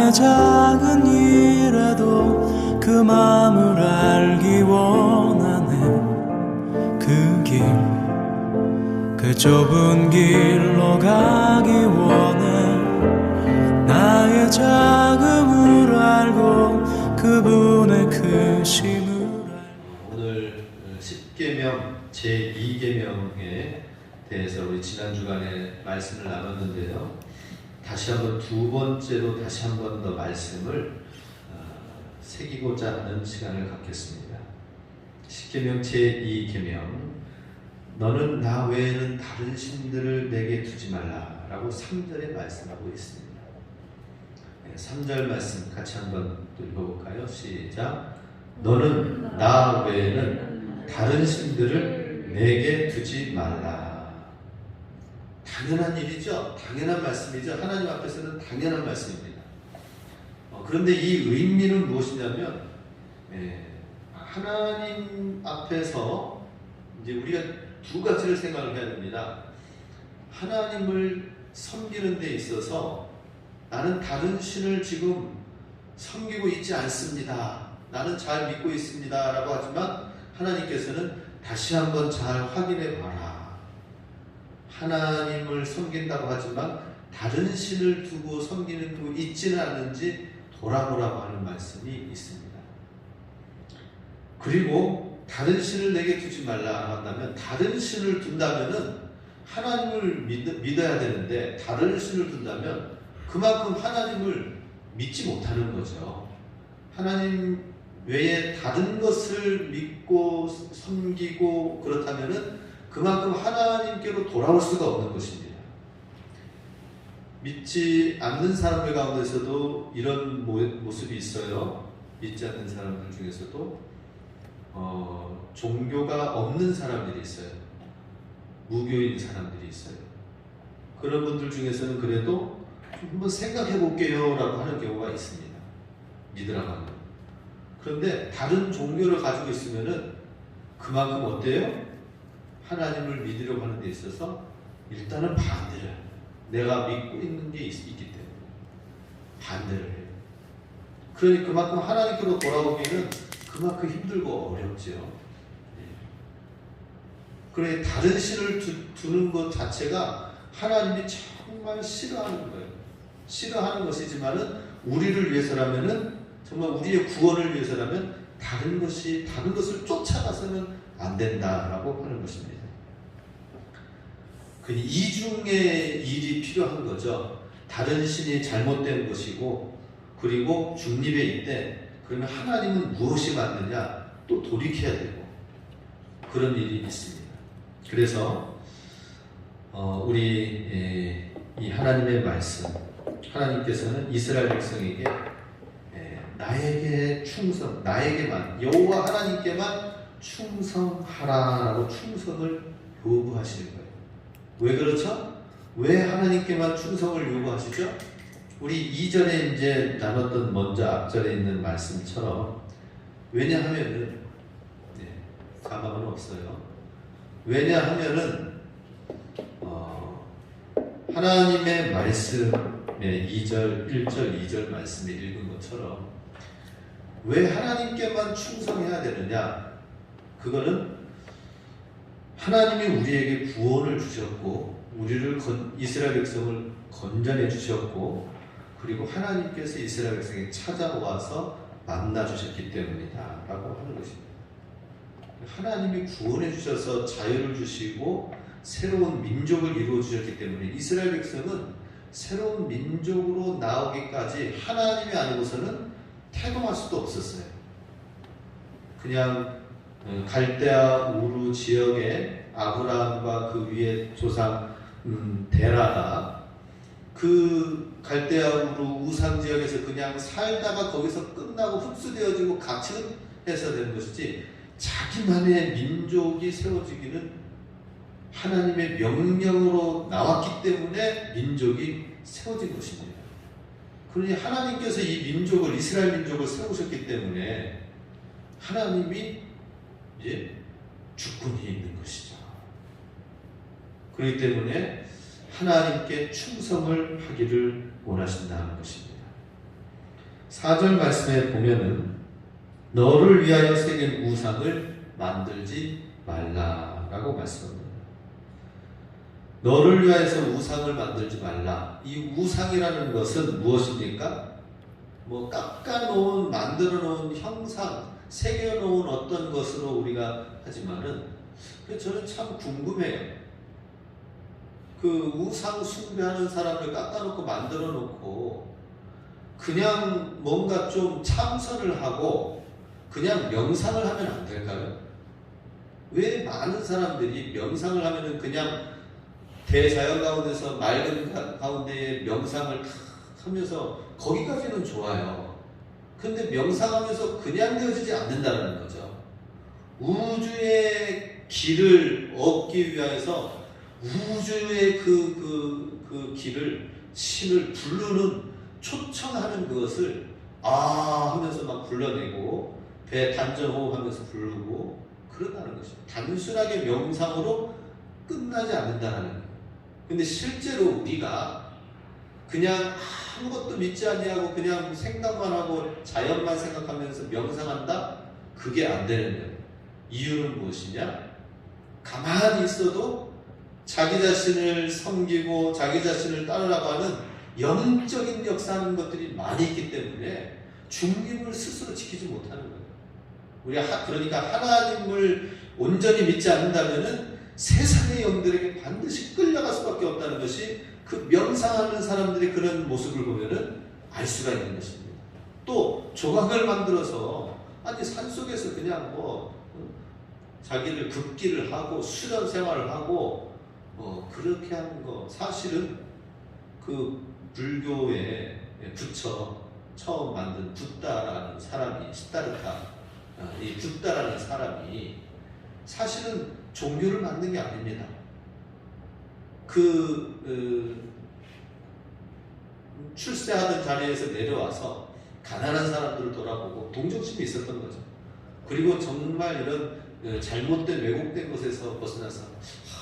나의 작은 일에도 그 마음을 알기 원하네. 그 길, 그 좁은 길로 가기 원해. 나의 작음을 알고 그분의 크심을 알고. 오늘 10계명 제2계명에 대해서 우리 지난 주간에 말씀을 나눴는데요. 다시 한번 두 번째로 다시 한 번 더 말씀을 새기고자 하는 시간을 갖겠습니다. 10계명 제2계명, 너는 나 외에는 다른 신들을 내게 두지 말라 라고 3절에 말씀하고 있습니다. 3절 말씀 같이 한번 또 읽어볼까요? 시작. 너는 나 외에는 다른 신들을 내게 두지 말라. 당연한 일이죠. 당연한 말씀이죠. 하나님 앞에서는 당연한 말씀입니다. 그런데 이 의미는 무엇이냐면, 하나님 앞에서 이제 우리가 두 가지를 생각을 해야 됩니다. 하나님을 섬기는 데 있어서 나는 다른 신을 지금 섬기고 있지 않습니다. 나는 잘 믿고 있습니다. 라고 하지만 하나님께서는 다시 한번 잘 확인해 봐라. 하나님을 섬긴다고 하지만 다른 신을 두고 섬기는 게 있지는 않는지 돌아보라고 하는 말씀이 있습니다. 그리고 다른 신을 내게 두지 말라 한다면, 다른 신을 둔다면은 하나님을 믿어야 되는데 다른 신을 둔다면 그만큼 하나님을 믿지 못하는 거죠. 하나님 외에 다른 것을 믿고 섬기고 그렇다면은 그만큼 하나님께로 돌아올 수가 없는 것입니다. 믿지 않는 사람들 가운데서도 이런 모습이 있어요. 믿지 않는 사람들 중에서도 종교가 없는 사람들이 있어요. 무교인 사람들이 있어요. 그런 분들 중에서는 그래도 한번 생각해 볼게요 라고 하는 경우가 있습니다. 믿으라고 하는. 그런데 다른 종교를 가지고 있으면은 그만큼 어때요? 하나님을 믿으려고 하는 데 있어서 일단은 반대를 해요. 내가 믿고 있는 게 있기 때문에 반대를 해요. 그러니 그만큼 하나님께로 돌아오기는 그만큼 힘들고 어렵죠. 그러니 다른 신을 두는 것 자체가 하나님이 정말 싫어하는 거예요. 싫어하는 것이지만은 우리를 위해서라면은, 정말 우리의 구원을 위해서라면 다른 것을 쫓아가서는 안 된다라고 하는 것입니다. 그 이중의 일이 필요한 거죠. 다른 신이 잘못된 것이고, 그리고 중립에 있대. 그러면 하나님은 무엇이 맞느냐? 또 돌이켜야 되고, 그런 일이 있습니다. 그래서 우리 이 하나님의 말씀, 하나님께서는 이스라엘 백성에게 나에게 충성, 나에게만, 여호와 하나님께만 충성하라라고 충성을 요구하시는 거예요. 왜 그렇죠? 왜 하나님께만 충성을 요구하시죠? 우리 이전에 이제 나눴던 먼저 앞절에 있는 말씀처럼, 왜냐하면은 자막은 없어요. 왜냐하면은 하나님의 말씀의 2절, 1절, 2절 말씀에 읽은 것처럼 왜 하나님께만 충성해야 되느냐? 그거는 하나님이 우리에게 구원을 주셨고, 우리를 이스라엘 백성을 건져내 주셨고, 그리고 하나님께서 이스라엘 백성에 찾아와서 만나 주셨기 때문이다 라고 하는 것입니다. 하나님이 구원해 주셔서 자유를 주시고 새로운 민족을 이루어 주셨기 때문에 이스라엘 백성은 새로운 민족으로 나오기까지 하나님이 아니고서는 태동할 수도 없었어요. 그냥 갈대아 우르 지역에 아브라함과 그 위에 조상 데라가 그 갈대아 우르 우상 지역에서 그냥 살다가 거기서 끝나고 흡수되어지고 갇혀서 된 것이지, 자기만의 민족이 세워지기는 하나님의 명령으로 나왔기 때문에 민족이 세워진 것입니다. 그러니 하나님께서 이 민족을, 이스라엘 민족을 세우셨기 때문에 하나님이 이제 주권이 있는 것이죠. 그렇기 때문에 하나님께 충성을 하기를 원하신다는 것입니다. 4절 말씀에 보면은 너를 위하여 새긴 우상을 만들지 말라라고 말씀합니다. 너를 위하여서 우상을 만들지 말라. 이 우상이라는 것은 무엇입니까? 뭐 깎아놓은 만들어놓은 형상, 새겨놓은 어떤 것으로 우리가 하지만은 저는 참 궁금해요. 그 우상 숭배하는 사람을 깎아놓고 만들어놓고 그냥 뭔가 좀 참선을 하고 그냥 명상을 하면 안 될까요? 왜 많은 사람들이 명상을 하면은 그냥 대자연 가운데서 맑은 가운데에 명상을 탁 하면서 거기까지는 좋아요. 근데 명상하면서 그냥 되어지지 않는다는 거죠. 우주의 길을 얻기 위해서 우주의 그 길을 신을 부르는 초청하는 그것을 하면서 막 불러내고 배 단전호흡 하면서 부르고 그런다는 것입니다. 단순하게 명상으로 끝나지 않는다는 거예요. 근데 실제로 우리가 그냥 아무것도 믿지 아니하고 그냥 생각만 하고 자연만 생각하면서 명상한다? 그게 안 되는 거예요. 이유는 무엇이냐? 가만히 있어도 자기 자신을 섬기고 자기 자신을 따르라고 하는 영적인 역사하는 것들이 많이 있기 때문에 중림을 스스로 지키지 못하는 거예요. 그러니까 하나님을 온전히 믿지 않는다면은 세상의 영들에게 반드시 끌려갈 수밖에 없다는 것이 그 명상하는 사람들의 그런 모습을 보면은 알 수가 있는 것입니다. 또 조각을 만들어서 산속에서 그냥 자기를 극기를 하고 수련 생활을 하고 그렇게 하는 거 사실은 그 불교의 부처 처음 만든 붓다라는 사람이 이 붓다라는 사람이 사실은 종교를 만든 게 아닙니다. 출세하던 자리에서 내려와서 가난한 사람들을 돌아보고 동정심이 있었던 거죠. 그리고 정말 이런 잘못된 왜곡된 것에서 벗어나서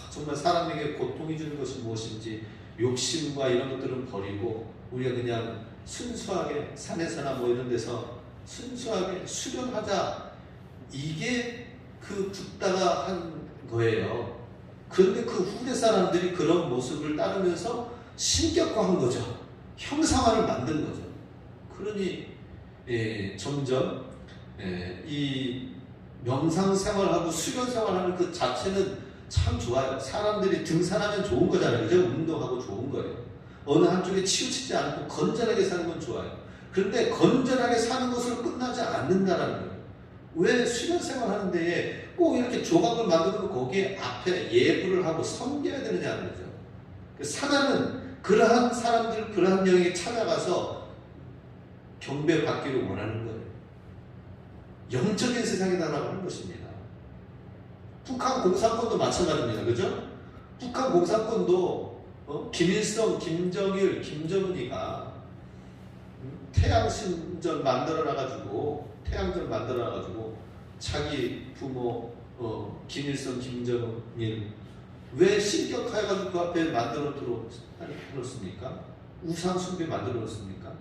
정말 사람에게 고통이 주는 것이 무엇인지 욕심과 이런 것들은 버리고 우리가 그냥 순수하게 산에서나 이런 데서 순수하게 수련하자. 이게 그 붓다가 한 거예요. 그런데 그 후대 사람들이 그런 모습을 따르면서 신격화한 거죠. 형상화를 만든 거죠. 그러니 점점 이 명상 생활하고 수련 생활하는 그 자체는 참 좋아요. 사람들이 등산하면 좋은 거잖아요. 그죠? 운동하고 좋은 거예요. 어느 한쪽에 치우치지 않고 건전하게 사는 건 좋아요. 그런데 건전하게 사는 것으로 끝나지 않는다는 거예요. 왜 수련 생활하는 데에 꼭 이렇게 조각을 만들고 거기에 앞에 예불을 하고 섬겨야 되느냐는 거죠. 사단은 그러한 사람들, 그러한 영역에 찾아가서 경배받기를 원하는 거예요. 영적인 세상이다라고 하는 것입니다. 북한 공산권도 마찬가지입니다. 그죠? 북한 공산권도 김일성, 김정일, 김정은이가 태양신전 만들어놔가지고 자기 부모 김일성, 김정일 왜 신격화해가지고 그 앞에 만들어 놓습니까? 우상 숭배 만들어 놓습니까?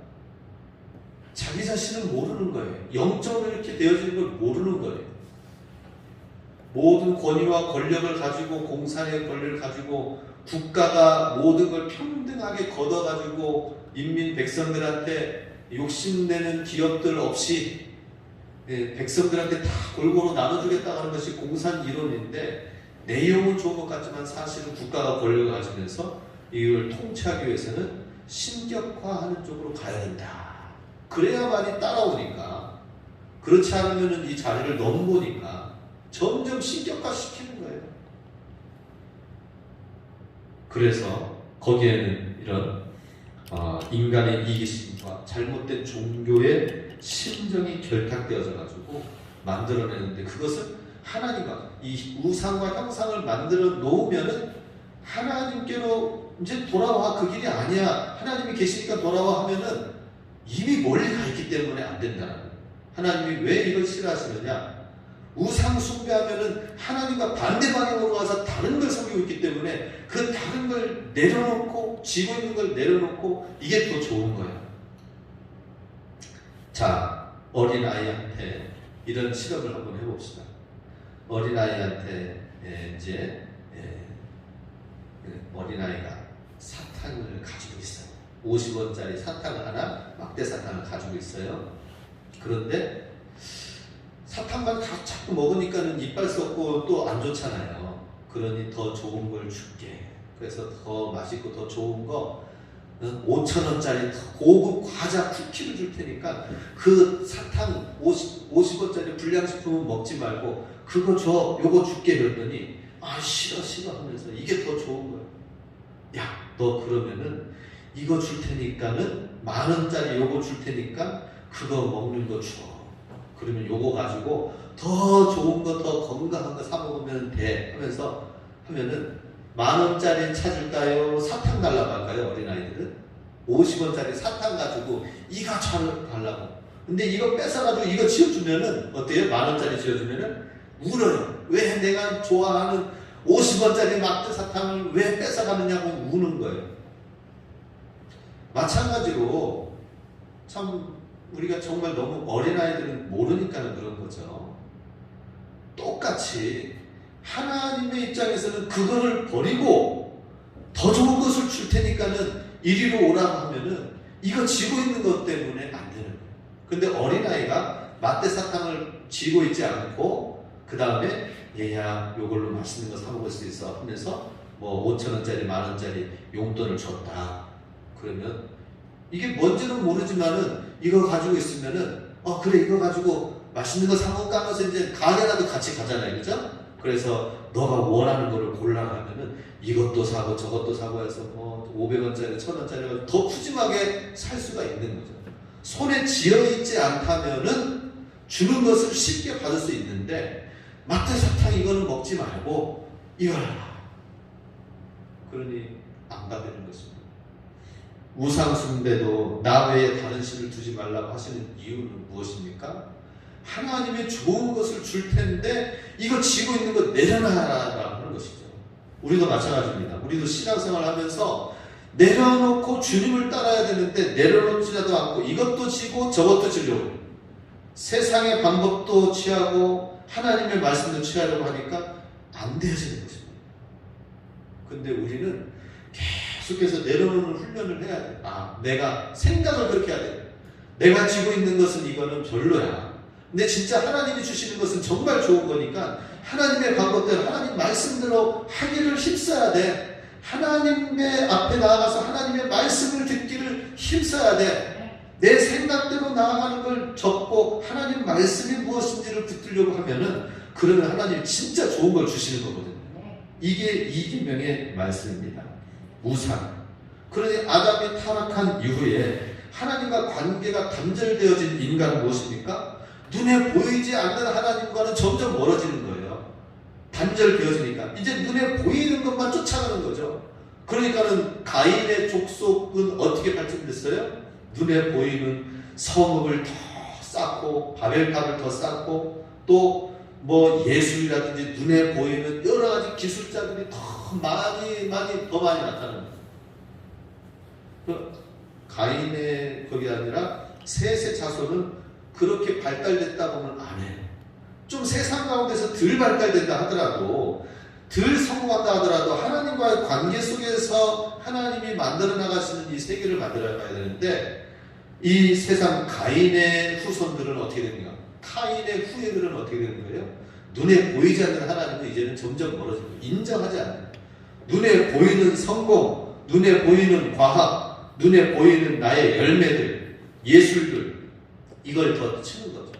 자기 자신을 모르는 거예요. 영적으로 이렇게 되어지는 걸 모르는 거예요. 모든 권위와 권력을 가지고 공산의 권리를 가지고 국가가 모든 걸 평등하게 걷어가지고 인민 백성들한테 욕심내는 기업들 없이 백성들한테 다 골고루 나눠주겠다고 하는 것이 공산 이론인데 내용은 좋은 것 같지만 사실은 국가가 권력을 가지면서 이걸 통치하기 위해서는 신격화하는 쪽으로 가야 된다. 그래야만이 따라오니까 그렇지 않으면 이 자리를 넘보니까 점점 신격화시키는 거예요. 그래서 거기에는 이런 인간의 이기심과 잘못된 종교의 심정이 결탁되어져 가지고 만들어내는데 그것은 하나님과 이 우상과 형상을 만들어 놓으면은 하나님께로 이제 돌아와. 그 길이 아니야. 하나님이 계시니까 돌아와 하면은 이미 멀리 가 있기 때문에 안 된다는 거예요. 하나님이 왜 이걸 싫어하시느냐? 우상 숭배하면은 하나님과 반대 방향으로 가서 다른 걸 섬기고 있기 때문에 그 다른 걸 내려놓고 지고 있는 걸 내려놓고 이게 더 좋은 거예요. 자, 어린아이한테 이런 실험을 한번 해봅시다. 어린아이한테 이제 어린아이가 사탕을 가지고 있어요. 50원짜리 사탕을 하나, 막대 사탕을 가지고 있어요. 그런데 사탕만 자꾸 먹으니까는 이빨 썩고 또 안 좋잖아요. 그러니 더 좋은 걸 줄게. 그래서 더 맛있고 더 좋은 거 5,000원짜리 고급 과자 쿠키를 줄 테니까 그 사탕 50원짜리 불량식품은 먹지 말고 그거 줘, 요거 줄게. 그랬더니 아 싫어 하면서 이게 더 좋은 거야. 야, 너 그러면은 이거 줄 테니까는 10,000원짜리 요거 줄 테니까 그거 먹는 거 줘. 그러면 요거 가지고 더 좋은 거, 더 건강한 거 사 먹으면 돼 하면서 하면은 10,000원짜리 찾을까요? 사탕 달라고 할까요? 어린아이들은 50원짜리 사탕 가지고 이거 달라고. 근데 이거 뺏어가지고 이거 지어주면은 어때요? 10,000원짜리 지어주면은 울어요. 왜 내가 좋아하는 50원짜리 막대 사탕을 왜 뺏어가느냐고 우는 거예요. 마찬가지로 참 우리가 정말 너무 어린아이들은 모르니까 그런 거죠. 똑같이 하나님의 입장에서는 그거를 버리고 더 좋은 것을 줄 테니까는 이리로 오라고 하면은 이거 쥐고 있는 것 때문에 안 되는 거예요. 근데 어린아이가 막대 사탕을 쥐고 있지 않고 그 다음에 얘야 요걸로 맛있는 거 사 먹을 수 있어 하면서 뭐 5,000원짜리 10,000원짜리 용돈을 줬다. 그러면 이게 뭔지는 모르지만은 이거 가지고 있으면은 그래 이거 가지고 맛있는 거 사 먹을까 하면서 이제 가게라도 같이 가잖아요. 그죠? 그래서 너가 원하는 거를 골라가면은 이것도 사고 저것도 사고 해서 뭐 500원짜리 1,000원짜리 더 푸짐하게 살 수가 있는 거죠. 손에 쥐어있지 않다면은 주는 것을 쉽게 받을 수 있는데 막대 사탕 이거는 먹지 말고 이걸 하라. 그러니 안 받는 것입니다. 우상 숭배도 나 외에 다른 신을 두지 말라고 하시는 이유는 무엇입니까? 하나님의 좋은 것을 줄 텐데 이거 쥐고 있는 거 내려놔라라고 하는 것이죠. 우리도 마찬가지입니다. 우리도 신앙생활 하면서 내려놓고 주님을 따라야 되는데 내려놓지라도 않고 이것도 쥐고 저것도 쥐려고 세상의 방법도 취하고 하나님의 말씀도 취하려고 하니까 안 되어지는 것입니다. 근데 우리는 계속해서 내려놓는 훈련을 해야 돼. 내가 생각을 그렇게 해야 돼. 내가 쥐고 있는 것은 이거는 별로야. 근데 진짜 하나님이 주시는 것은 정말 좋은 거니까 하나님의 방법대로 하나님 말씀대로 하기를 힘써야 돼. 하나님의 앞에 나아가서 하나님의 말씀을 듣기를 힘써야 돼. 내 생각대로 나아가는 걸 접고 하나님 말씀이 무엇인지를 붙들려고 하면은 그러면 하나님이 진짜 좋은 걸 주시는 거거든요. 이게 이계명의 말씀입니다. 우상. 그러니 아담이 타락한 이후에 하나님과 관계가 단절되어진 인간은 무엇입니까? 눈에 보이지 않는 하나님과는 점점 멀어지는 거예요. 단절되어지니까 이제 눈에 보이는 것만 쫓아가는 거죠. 그러니까는 가인의 족속은 어떻게 발전됐어요? 눈에 보이는 성읍을 더 쌓고 바벨탑을 더 쌓고 또 뭐 예술이라든지 눈에 보이는 여러 가지 기술자들이 더 많이 나타납니다. 가인의 거기 아니라 셋의 자손은 그렇게 발달됐다 보면 안 해요. 좀 세상 가운데서 덜 발달된다 하더라도 덜 성공한다 하더라도 하나님과의 관계 속에서 하나님이 만들어 나가시는 이 세계를 만들어 가야 되는데 이 세상 가인의 후손들은 어떻게 됩니까? 카인의 후예들은 어떻게 되는 거예요? 눈에 보이지 않는 하나님은 이제는 점점 멀어지고 인정하지 않아요. 눈에 보이는 성공, 눈에 보이는 과학, 눈에 보이는 나의 열매들, 예술들 이걸 더 치는 거죠.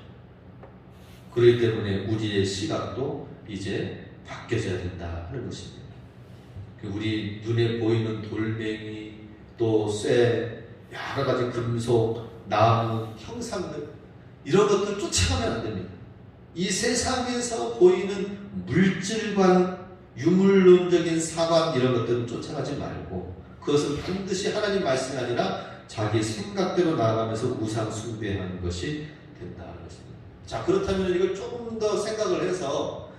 그렇기 때문에 우리의 시각도 이제 바뀌어져야 된다 하는 것입니다. 우리 눈에 보이는 돌멩이, 또 쇠, 여러 가지 금속, 나무, 형상들 이런 것들 쫓아가면 안 됩니다. 이 세상에서 보이는 물질관, 유물론적인 사관 이런 것들은 쫓아가지 말고 그것은 반드시 하나님 말씀이 아니라 자기 생각대로 나아가면서 우상 숭배하는 것이 된다는 것입니다. 자, 그렇다면 이걸 조금 더 생각을 해서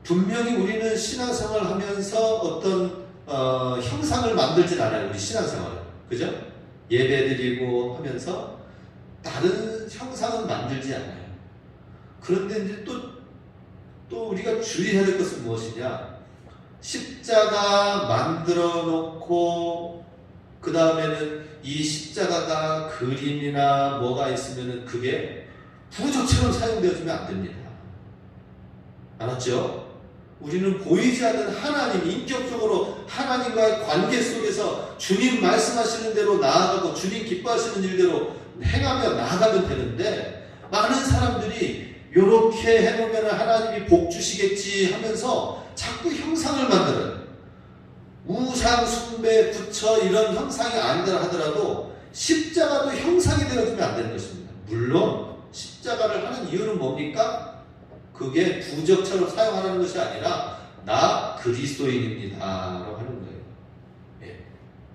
분명히 우리는 신앙생활을 하면서 어떤 형상을 만들진 않아요. 우리 신앙생활을. 그죠? 예배드리고 하면서 다른 형상은 만들지 않아요. 그런데 이제 또 우리가 주의해야 될 것은 무엇이냐? 십자가 만들어 놓고 그 다음에는 이 십자가가 그림이나 뭐가 있으면은 그게 부조처럼 사용되어지면 안 됩니다. 알았죠? 우리는 보이지 않는 하나님, 인격적으로 하나님과의 관계 속에서 주님 말씀하시는 대로 나아가고 주님 기뻐하시는 일대로 행하며 나아가면 되는데, 많은 사람들이 이렇게 해놓으면 하나님이 복 주시겠지 하면서 자꾸 형상을 만들어요. 우상 숭배 부처 이런 형상이 아니라 하더라도 십자가도 형상이 되어주면 안 되는 것입니다. 물론 십자가를 하는 이유는 뭡니까? 그게 부적처럼 사용하라는 것이 아니라 나 그리스도인입니다 라고 하는 거예요. 예.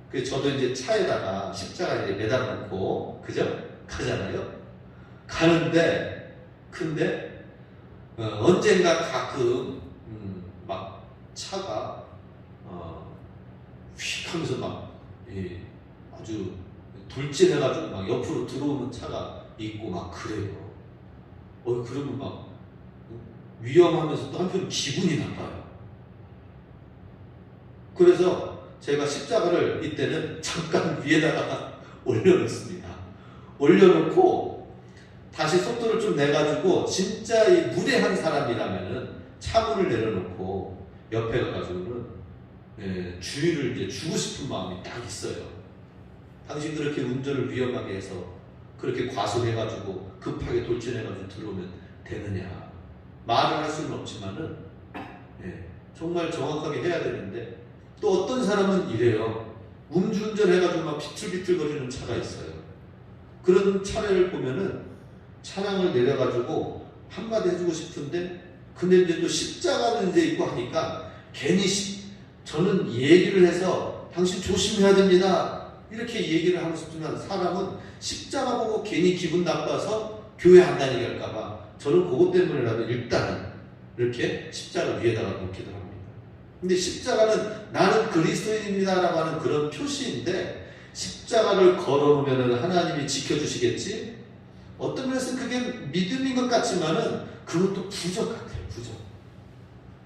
그래서 저도 이제 차에다가 십자가 이제 매달아 놓고 그죠? 가잖아요. 근데 언젠가 가끔 막 차가 휙 하면서 막 아주 돌진해가지고 막 옆으로 들어오는 차가 있고 막 그래요. 그러면 막 위험하면서 또 한편 기분이 나빠요. 그래서 제가 십자가를 이때는 잠깐 위에다가 올려놓습니다. 올려놓고 다시 속도를 좀 내가지고 진짜 이 무례한 사람이라면은 차문을 내려놓고 옆에 가가지고는 주의를 이제 주고 싶은 마음이 딱 있어요. 당신 그렇게 운전을 위험하게 해서 그렇게 과속해가지고 급하게 돌진해가지고 들어오면 되느냐. 말을 할 수는 없지만은 정말 정확하게 해야 되는데, 또 어떤 사람은 이래요. 음주운전 해가지고 막 비틀비틀거리는 차가 있어요. 그런 차를 보면은 차량을 내려가지고 한마디 해주고 싶은데, 근데 이제 또 십자가는 이제 있고 하니까 괜히 저는 얘기를 해서 당신 조심해야 됩니다 이렇게 얘기를 하고 싶지만, 사람은 십자가 보고 괜히 기분 나빠서 교회 안 다니게 할까봐 저는 그것 때문에라도 일단은 이렇게 십자가 위에다가 놓기도 합니다. 근데 십자가는 나는 그리스도인입니다 라고 하는 그런 표시인데, 십자가를 걸어놓으면 하나님이 지켜주시겠지? 어떤 면에서는 그게 믿음인 것 같지만은 그것도 부적 같아요. 부적.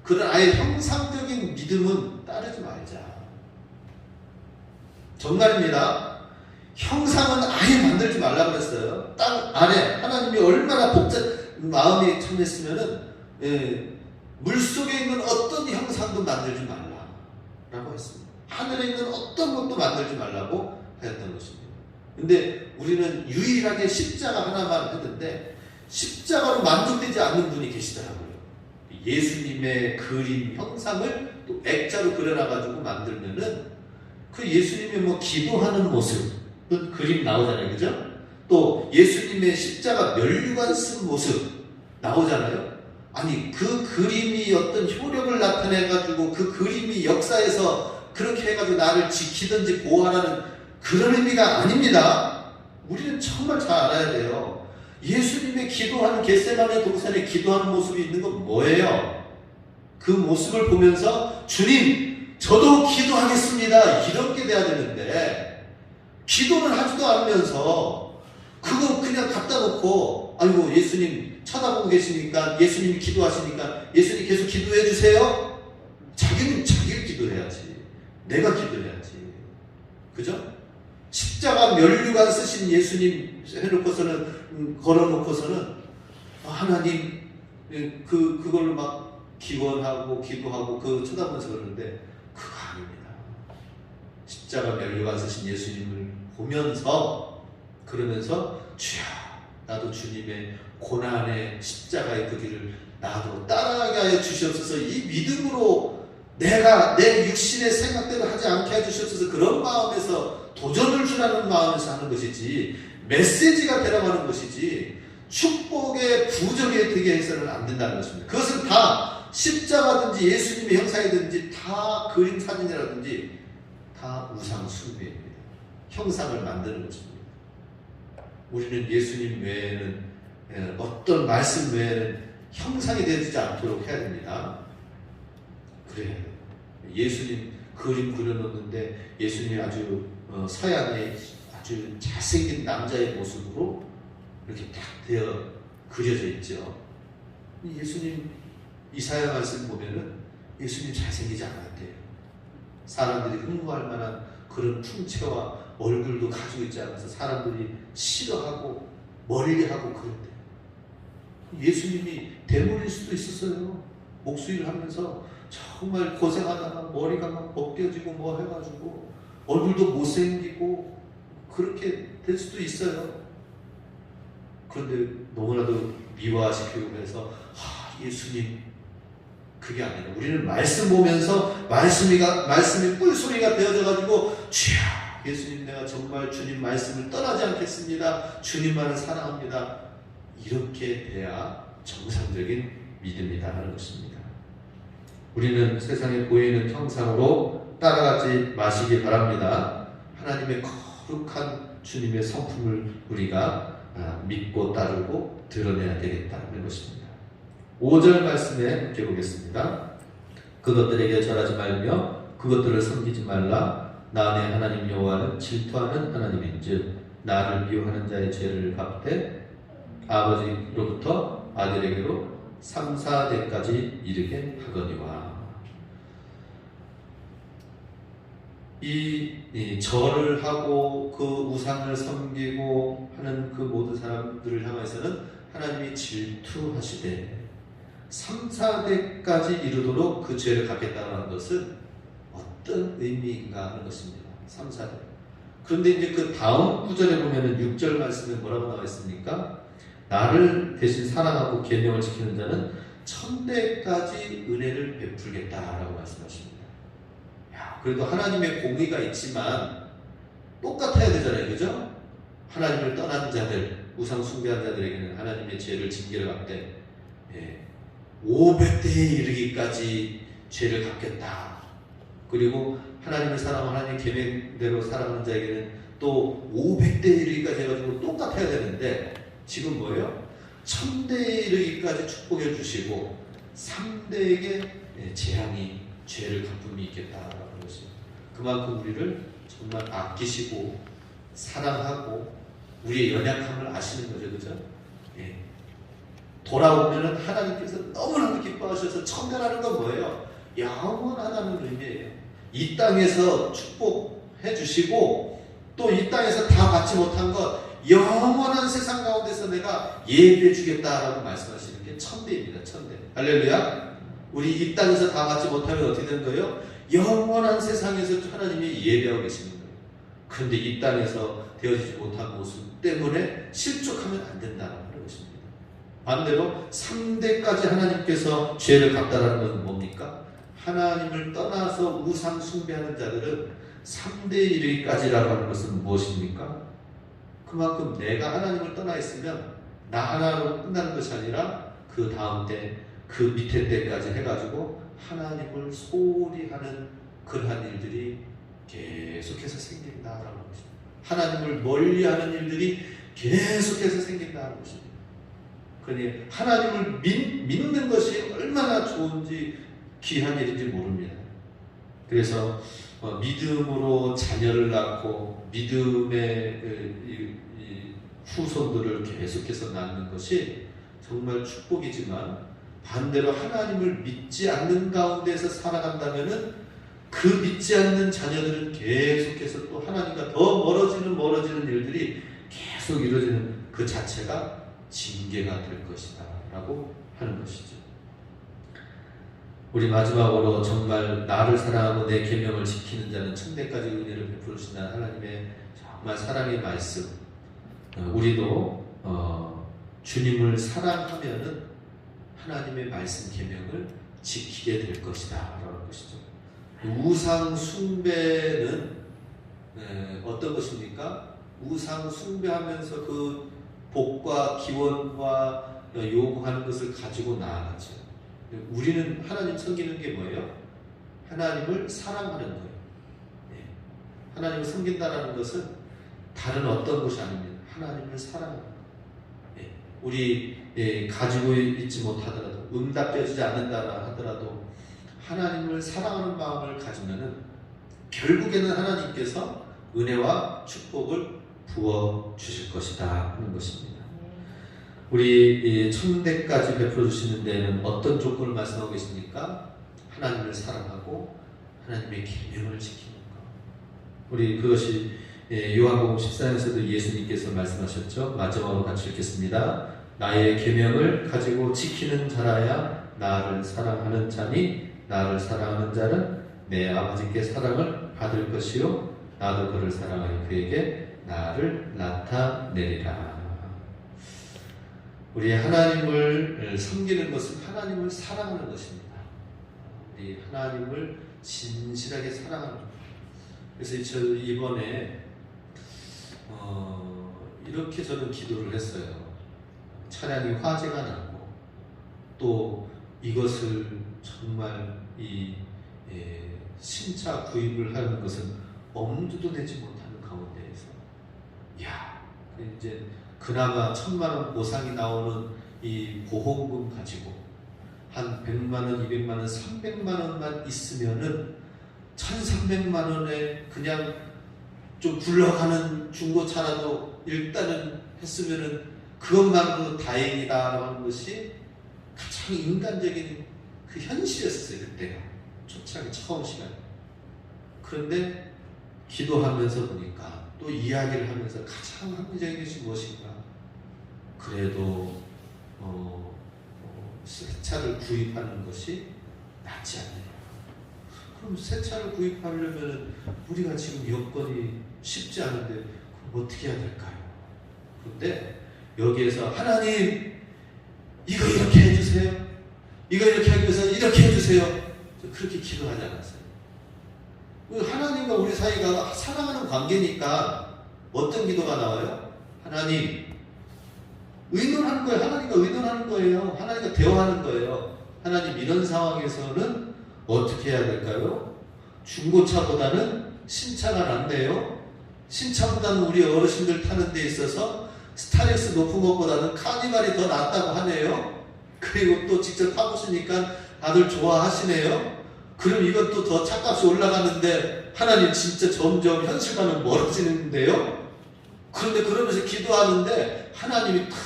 그런 아예 형상적인 믿음은 따르지 말자. 정말입니다. 형상은 아예 만들지 말라고 그랬어요. 땅 안에 하나님이 얼마나 마음이 참했으면은 물속에 있는 어떤 형상도 만들지 말라라고 했습니다. 하늘에 있는 어떤 것도 만들지 말라고 하였던 것입니다. 근데 우리는 유일하게 십자가 하나만 했는데 십자가로 만족되지 않는 분이 계시더라고요. 예수님의 그림 형상을 또 액자로 그려놔가지고 만들면은 그 예수님의 뭐 기도하는 모습 그림 나오잖아요. 그죠? 또 예수님의 십자가 면류관 쓴 모습 나오잖아요. 아니 그 그림이 어떤 효력을 나타내가지고 그 그림이 역사에서 그렇게 해가지고 나를 지키든지 보호하라는 그런 의미가 아닙니다. 우리는 정말 잘 알아야 돼요. 예수님의 기도하는 겟세마네 동산에 기도하는 모습이 있는 건 뭐예요? 그 모습을 보면서 주님 저도 기도하겠습니다 이렇게 돼야 되는데, 기도는 하지도 않으면서 그거 그냥 갖다 놓고 아이고 예수님 쳐다보고 계시니까 예수님이 기도하시니까 예수님 계속 기도해 주세요. 자기는 자기를 기도해야지. 내가 기도해야지. 그죠? 십자가 면류관 쓰신 예수님 해놓고서는 걸어놓고서는 하나님 그걸로 막 기원하고 기도하고 그 쳐다보면서 그러는데 그거 아닙니다. 십자가 면류관 쓰신 예수님을 보면서 그러면서 주여 나도 주님의 고난의 십자가의 그 길을 나도 따라가게 하여 주시옵소서. 이 믿음으로 내가 내 육신의 생각대로 하지 않게 해주시옵소서. 그런 마음에서 도전을 주라는 마음에서 하는 것이지 메시지가 되라고 하는 것이지 축복의 부적이 되게 해서는 안 된다는 것입니다. 그것은 다 십자가든지 예수님의 형상이든지 다 그림 사진이라든지 다 우상 숭배입니다. 형상을 만드는 것입니다. 우리는 예수님 외에는 어떤 말씀 외에는 형상이 되지 않도록 해야 됩니다. 그래야 돼요. 예수님 그림 그려놓는데 예수님이 아주 서양의 아주 잘생긴 남자의 모습으로 이렇게 딱 되어 그려져 있죠. 예수님 이사야 말씀 보면은 예수님 잘생기지 않았대요. 사람들이 흠모할 만한 그런 풍채와 얼굴도 가지고 있지 않아서 사람들이 싫어하고 멀리하고 그런데 예수님이 대물일 수도 있었어요. 목수일을 하면서 정말 고생하다가 머리가 막 벗겨지고 뭐 해가지고 얼굴도 못생기고 그렇게 될 수도 있어요. 그런데 너무나도 미화시키고 해서 예수님 그게 아니라 우리는 말씀 보면서 말씀이 꿀소리가 되어져가지고 주야 예수님 내가 정말 주님 말씀을 떠나지 않겠습니다. 주님만을 사랑합니다. 이렇게 돼야 정상적인 믿음이다 하는 것입니다. 우리는 세상에 보이는 형상으로 따라가지 마시기 바랍니다. 하나님의 거룩한 주님의 성품을 우리가 믿고 따르고 드러내야 되겠다는 것입니다. 5절 말씀에 함께 보겠습니다. 그것들에게 절하지 말며 그것들을 섬기지 말라. 나 내 하나님 여호와는 질투하는 하나님인즉 나를 미워하는 자의 죄를 갚되 아버지로부터 아들에게로 3, 4대까지 이르게 하거니와. 이 절을 하고 그 우상을 섬기고 하는 그 모든 사람들을 향해서는 하나님이 질투하시되 3, 4대까지 이르도록 그 죄를 갚겠다는 것은 어떤 의미인가 하는 것입니다. 3, 4대. 그런데 이제 그 다음 구절에 보면은 6절 말씀에 뭐라고 나와 있습니까? 나를 대신 사랑하고 계명을 지키는 자는 1000대까지 은혜를 베풀겠다라고 말씀하십니다. 야, 그래도 하나님의 공의가 있지만 똑같아야 되잖아요, 그죠? 하나님을 떠난 자들, 우상 숭배한 자들에게는 하나님의 죄를 징계를 갚되 500대에 이르기까지 죄를 갚겠다. 그리고 하나님을 사랑하고 하나님 계명대로 살아가는 자에게는 또 500대에 이르기까지 해가지고 똑같아야 되는데 지금 뭐예요? 1000대에 이르기까지 축복해 주시고 3대에게 재앙이 죄를 갚음이 있겠다라는 것입니다. 그만큼 우리를 정말 아끼시고 사랑하고 우리의 연약함을 아시는 거죠, 그죠? 돌아오면은 하나님께서 너무나도 기뻐하셔서 천대라는 건 뭐예요? 영원하다는 의미예요. 이 땅에서 축복해 주시고 또 이 땅에서 다 받지 못한 것 영원한 세상 가운데서 내가 예배해 주겠다라고 말씀하시는 게 1000대입니다. 1000대. 할렐루야. 우리 이 땅에서 다 받지 못하면 어떻게 되는 거예요? 영원한 세상에서 하나님이 예배하고 계시는 거예요. 그런데 이 땅에서 되어지지 못한 모습 때문에 실족하면 안 된다는 것입니다. 반대로 3대까지 하나님께서 죄를 갚다라는 것은 뭡니까? 하나님을 떠나서 우상 숭배하는 자들은 3대 이르기까지라고 하는 것은 무엇입니까? 그만큼 내가 하나님을 떠나 있으면 나 하나로 끝나는 것이 아니라 그 다음 때, 그 밑에 때까지 해가지고 하나님을 소홀히 하는 그러한 일들이 계속해서 생긴다라는 것입니다. 하나님을 멀리하는 일들이 계속해서 생긴다는 것입니다. 그러니 하나님을 믿는 것이 얼마나 좋은지 귀한 일인지 모릅니다. 그래서 믿음으로 자녀를 낳고 믿음의 후손들을 계속해서 낳는 것이 정말 축복이지만 반대로 하나님을 믿지 않는 가운데서 살아간다면은 그 믿지 않는 자녀들은 계속해서 또 하나님과 더 멀어지는 일들이 계속 이루어지는 그 자체가 징계가 될 것이다 라고 하는 것이죠. 우리 마지막으로 정말 나를 사랑하고 내 계명을 지키는 자는 1000대까지 은혜를 베푸시는 하나님의 정말 사랑의 말씀, 우리도 주님을 사랑하면은 하나님의 말씀 계명을 지키게 될 것이다 라는 것이죠. 우상 숭배는 어떤 것입니까? 우상 숭배하면서 그 복과 기원과 요구하는 것을 가지고 나아가죠. 우리는 하나님 섬기는 게 뭐예요? 하나님을 사랑하는 거예요. 하나님을 섬긴다는 것은 다른 어떤 것이 아닙니다. 하나님을 사랑하는 거예요. 우리 가지고 있지 못하더라도 응답되지 않는다 하더라도 하나님을 사랑하는 마음을 가지면은 결국에는 하나님께서 은혜와 축복을 부어 주실 것이다 하는 것입니다. 우리 이 천대까지 베풀어 주시는 데는 어떤 조건을 말씀하고 계십니까? 하나님을 사랑하고 하나님의 계명을 지키는 것. 우리 그것이 요한복음 14장에서도 예수님께서 말씀하셨죠. 마지막으로 같이 읽겠습니다. 나의 계명을 가지고 지키는 자라야 나를 사랑하는 자니 나를 사랑하는 자는 내 아버지께 사랑을 받을 것이요 나도 그를 사랑하여 그에게 나를 나타내리라. 우리 하나님을 섬기는 것은 하나님을 사랑하는 것입니다. 우리 하나님을 진실하게 사랑하는 것. 그래서 저 이번에 이렇게 저는 기도를 했어요. 차량이 화재가 나고 또 이것을 정말 신차 구입을 하는 것은 엄두도 내지 못하는 가운데에서 이제 그나마 1,000만원 보상이 나오는 이 보험금 가지고 한 100만원, 200만원, 300만원만 있으면은 1,300만원에 그냥 좀 굴러가는 중고차라도 일단은 했으면은 그것만으로 다행이다 하는 것이 가장 인간적인 그 현실이었어요. 그때가 초창기 처음 시간. 그런데 기도하면서 보니까 또 이야기를 하면서 가장 합리적인 것이 무엇인가? 그래도 새 차를 구입하는 것이 낫지 않느냐. 그럼 새 차를 구입하려면 우리가 지금 여건이 쉽지 않은데 그럼 어떻게 해야 될까요? 그런데 여기에서 하나님 이거 이렇게 해주세요. 이거 이렇게 하기 위해서 이렇게 해주세요. 그렇게 기도하지 않았어요. 하나님과 우리 사이가 사랑하는 관계니까 어떤 기도가 나와요? 하나님 의논하는 거예요. 하나님과 의논하는 거예요. 하나님과 대화하는 거예요. 하나님 이런 상황에서는 어떻게 해야 될까요? 중고차보다는 신차가 낫네요. 신차보다는 우리 어르신들 타는 데 있어서 스타렉스 높은 것보다는 카니발이 더 낫다고 하네요. 그리고 또 직접 타보시니까 다들 좋아하시네요. 그럼 이것도 더 차값이 올라가는데 하나님 진짜 점점 현실과는 멀어지는데요. 그런데 그러면서 기도하는데 하나님이 탁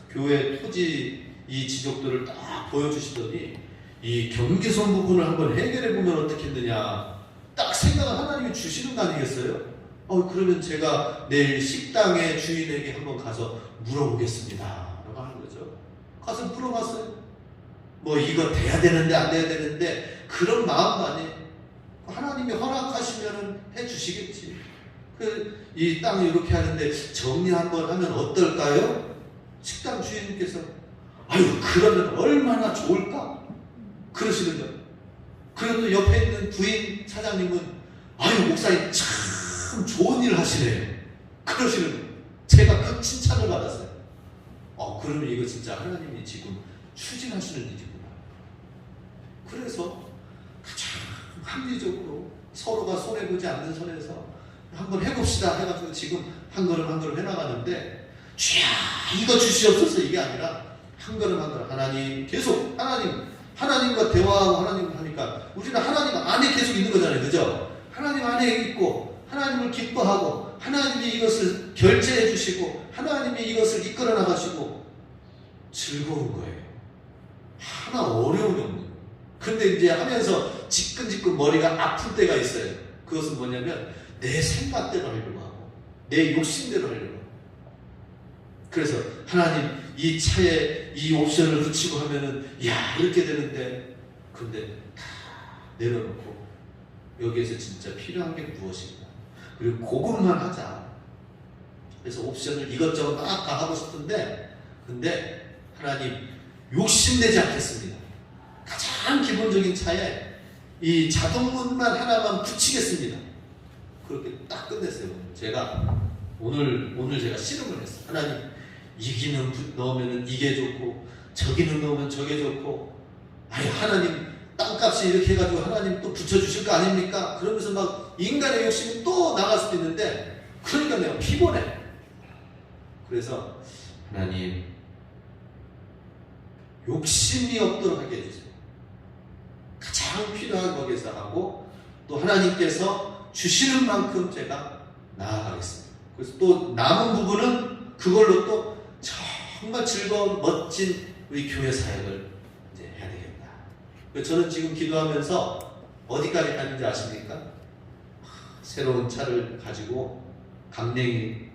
교회 토지 이 지적들을 딱 보여주시더니 이 경계선 부분을 한번 해결해 보면 어떻겠느냐 딱 생각을 하나님이 주시는 거 아니겠어요? 그러면 제가 내일 식당의 주인에게 한번 가서 물어보겠습니다 라고 하는 거죠. 가서 물어봤어요. 뭐 이거 돼야 되는데 안 돼야 되는데 그런 마음만이 하나님이 허락하시면 해주시겠지. 이 땅 이렇게 하는데 정리 한번 하면 어떨까요? 식당 주인님께서 그러면 얼마나 좋을까? 그러시는 거예요. 그래도 옆에 있는 부인 사장님은 목사님 참 좋은 일 하시네요. 그러시는 거예요. 제가 그 칭찬을 받았어요. 그러면 이거 진짜 하나님이 지금 추진하시는 일이구나. 그래서 가장 합리적으로 서로가 손해보지 않는 선에서 한번 해봅시다 해가지고 지금 한 걸음 한 걸음 해나가는데 주야 이거 주시옵소서 이게 아니라 한 걸음 한 걸음 하나님 계속 하나님과 대화하고 하나님을 하니까 우리는 하나님 안에 계속 있는 거잖아요. 그죠? 하나님 안에 있고 하나님을 기뻐하고 하나님이 이것을 결제해 주시고 하나님이 이것을 이끌어 나가시고 즐거운 거예요. 하나 어려움이 없는 거예요. 근데 이제 하면서 지끈지끈 머리가 아픈 때가 있어요. 그것은 뭐냐면 내 생각대로 하려고 하고 내 욕심대로 하려고 하고 그래서 하나님 이 차에 이 옵션을 붙이고 하면은 이렇게 되는데 근데 다 내려놓고 여기에서 진짜 필요한 게 무엇인가 그리고 그것만 하자. 그래서 옵션을 이것저것 막 다 하고 싶은데 근데 하나님 욕심내지 않겠습니다. 가장 기본적인 차에 이 자동문만 하나만 붙이겠습니다. 그렇게 딱 끝냈어요. 제가 오늘 제가 씨름을 했어요. 하나님 이 기능 넣으면 이게 좋고 저 기능 넣으면 저게 좋고 하나님 땅값이 이렇게 해가지고 하나님 또 붙여주실 거 아닙니까? 그러면서 막 인간의 욕심이 또 나갈 수도 있는데 그러니까 내가 피곤해. 그래서 하나님 욕심이 없도록 하게 해주세요. 가장 필요한 거기에서 하고 또 하나님께서 주시는 만큼 제가 나아가겠습니다. 그래서 또 남은 부분은 그걸로 또 정말 즐거운 멋진 우리 교회 사역을 이제 해야 되겠다. 저는 지금 기도하면서 어디까지 갔는지 아십니까? 새로운 차를 가지고 강냉이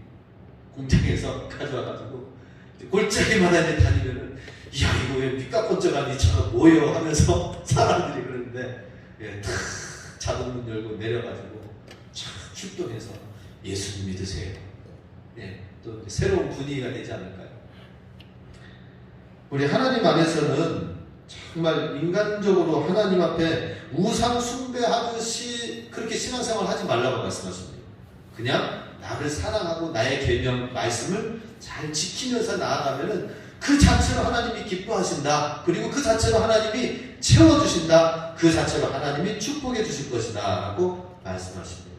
공장에서 가져와가지고 골짜기마다 이제 다니면은 야 이거 왜 삐까뻔쩍한 이 차가 뭐예요 하면서 사람들이 그러는데 탁 자동문 열고 내려가지고 쫙 출동해서 예수님 믿으세요. 또 새로운 분위기가 되지 않을까요? 우리 하나님 안에서는 정말 인간적으로 하나님 앞에 우상 숭배하듯이 그렇게 신앙생활 하지 말라고 말씀하십니다. 그냥 나를 사랑하고 나의 계명 말씀을 잘 지키면서 나아가면은 그 자체로 하나님이 기뻐하신다. 그리고 그 자체로 하나님이 채워주신다. 그 자체로 하나님이 축복해 주실 것이다 라고 말씀하십니다.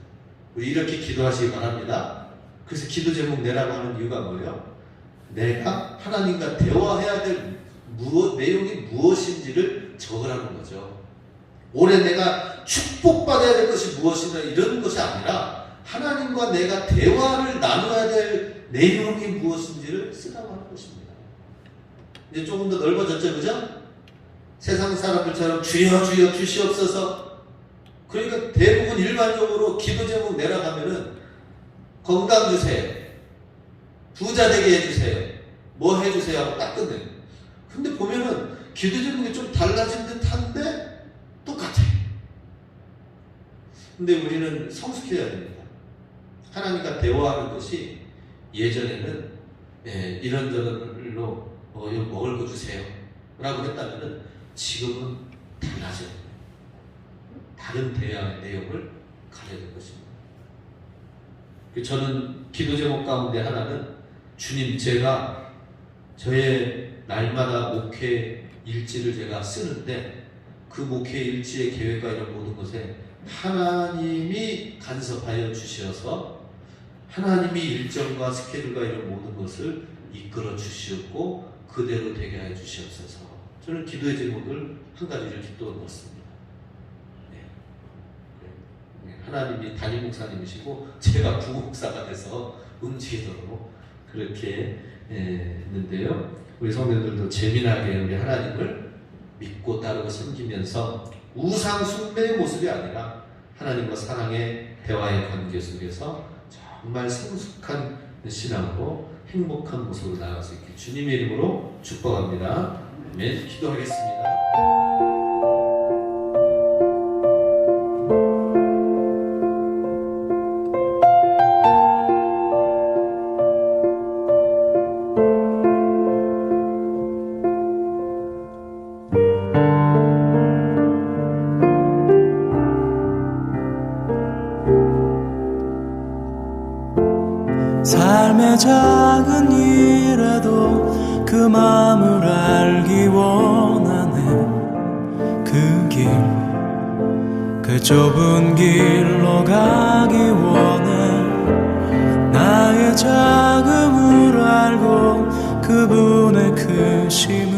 우리 이렇게 기도하시기 바랍니다. 그래서 기도 제목 내라고 하는 이유가 뭐예요? 내가 하나님과 대화해야 될 내용이 무엇인지를 적으라는 거죠. 올해 내가 축복받아야 될 것이 무엇이냐 이런 것이 아니라 하나님과 내가 대화를 나눠야 될 내용이 무엇인지를 쓰라고 하는 것입니다. 이제 조금 더 넓어졌죠, 그죠? 세상 사람들처럼 주여 주여 주시옵소서. 그러니까 대부분 일반적으로 기도 제목 내려가면은 건강 주세요, 부자 되게 해주세요, 뭐 해주세요 하고 딱 끝내요. 근데 보면은 기도 제목이 좀 달라진 듯한데 똑같아요. 근데 우리는 성숙해야 됩니다. 하나님과 대화하는 것이 예전에는 이런저런로 이거 먹을 거 주세요 라고 했다면은 지금은 달라져요. 다른 대화의 내용을 가져야 될 것입니다. 저는 기도 제목 가운데 하나는 주님 제가 저의 날마다 목회 일지를 제가 쓰는데 그 목회 일지의 계획과 이런 모든 것에 하나님이 간섭하여 주셔서 하나님이 일정과 스케줄과 이런 모든 것을 이끌어 주시었고 그대로 되게 해 주시옵소서. 저는 기도의 제목을 한 가지를 이렇게 또 넣었습니다. 하나님이 담임 목사님이시고 제가 부목사가 돼서 움직이도록 그렇게 했는데요. 우리 성도들도 재미나게 우리 하나님을 믿고 따르고 섬기면서 우상 숭배의 모습이 아니라 하나님과 사랑의 대화의 관계 속에서 정말 성숙한 신앙으로 행복한 모습으로 나아갈 수 있게 주님의 이름으로 축복합니다. 아멘. 기도하겠습니다. 삶의 작은 일에도 그 마음을 알기 원하네. 그 길, 그 좁은 길로 가기 원해. 나의 작음을 알고 그분의 크심